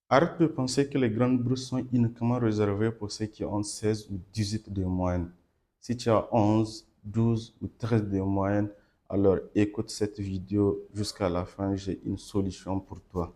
Arrête de penser que les grandes bourses sont uniquement réservées pour ceux qui ont 16 ou 18 de moyenne. Si tu as 11, 12 ou 13 de moyenne, alors écoute cette vidéo jusqu'à la fin, j'ai une solution pour toi.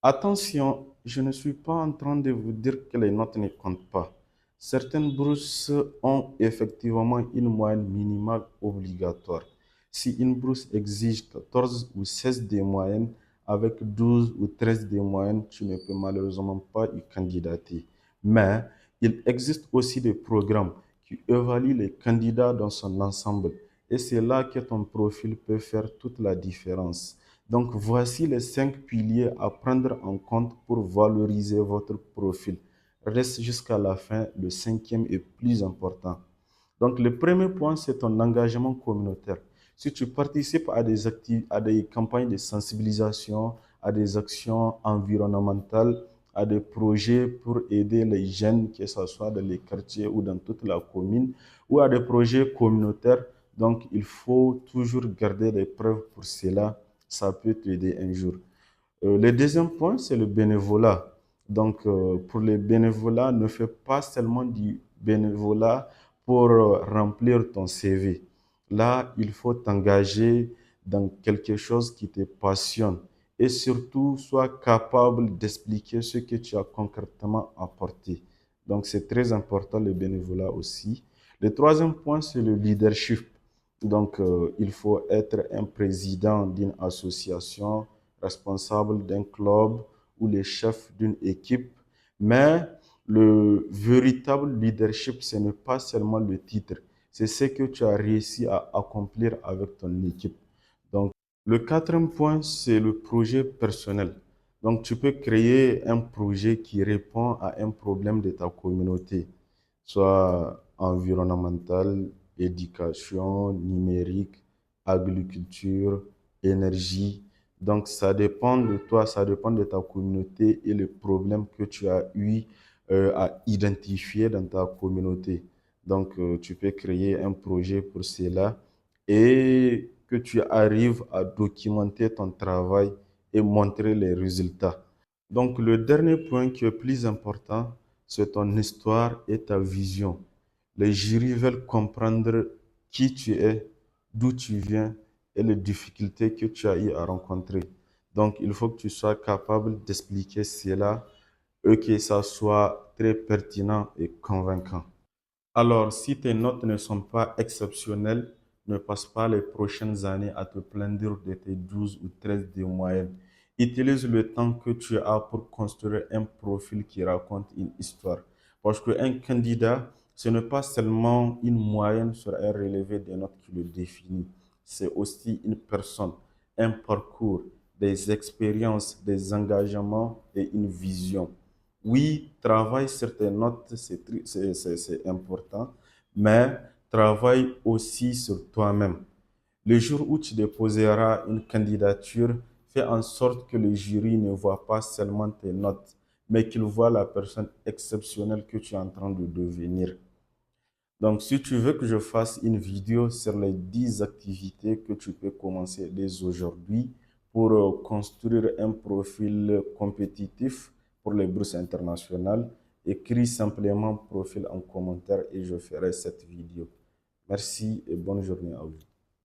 Attention, je ne suis pas en train de vous dire que les notes ne comptent pas. Certaines bourses ont effectivement une moyenne minimale obligatoire. Si une bourse exige 14 ou 16 de moyenne, avec 12 ou 13 de moyenne, tu ne peux malheureusement pas y candidater. Mais il existe aussi des programmes qui évaluent les candidats dans son ensemble. Et c'est là que ton profil peut faire toute la différence. Donc, voici les 5 piliers à prendre en compte pour valoriser votre profil. Reste jusqu'à la fin, le cinquième est plus important. Donc, le premier point, c'est ton engagement communautaire. Si tu participes à des campagnes de sensibilisation, à des actions environnementales, à des projets pour aider les jeunes, que ce soit dans les quartiers ou dans toute la commune, ou à des projets communautaires, donc il faut toujours garder des preuves pour cela. Ça peut t'aider un jour. Le deuxième point, c'est le bénévolat. Donc, pour les bénévolats, ne fais pas seulement du bénévolat pour remplir ton CV. Là, il faut t'engager dans quelque chose qui te passionne et surtout, sois capable d'expliquer ce que tu as concrètement apporté. Donc, c'est très important le bénévolat aussi. Le troisième point, c'est le leadership. Donc, il faut être un président d'une association, responsable d'un club ou le chef d'une équipe. Mais le véritable leadership, ce n'est pas seulement le titre, c'est ce que tu as réussi à accomplir avec ton équipe. Donc, le quatrième point, c'est le projet personnel. Donc, tu peux créer un projet qui répond à un problème de ta communauté, soit environnemental, éducation, numérique, agriculture, énergie. Donc, ça dépend de toi, ça dépend de ta communauté et les problèmes que tu as eu à identifier dans ta communauté. Donc, tu peux créer un projet pour cela et que tu arrives à documenter ton travail et montrer les résultats. Donc, le dernier point qui est plus important, c'est ton histoire et ta vision. Les jurys veulent comprendre qui tu es, d'où tu viens et les difficultés que tu as eu à rencontrer. Donc, il faut que tu sois capable d'expliquer cela et que ça soit très pertinent et convaincant. Alors, si tes notes ne sont pas exceptionnelles, ne passe pas les prochaines années à te plaindre de tes 12 ou 13 de moyenne. Utilise le temps que tu as pour construire un profil qui raconte une histoire. Parce qu'un candidat, ce n'est pas seulement une moyenne sur un relevé des notes qui le définit. C'est aussi une personne, un parcours, des expériences, des engagements et une vision. Oui, travaille sur tes notes, c'est important, mais travaille aussi sur toi-même. Le jour où tu déposeras une candidature, fais en sorte que le jury ne voit pas seulement tes notes, mais qu'il voit la personne exceptionnelle que tu es en train de devenir. Donc, si tu veux que je fasse une vidéo sur les 10 activités que tu peux commencer dès aujourd'hui pour construire un profil compétitif pour les bourses internationales, écris simplement profil en commentaire et je ferai cette vidéo. Merci et bonne journée à vous.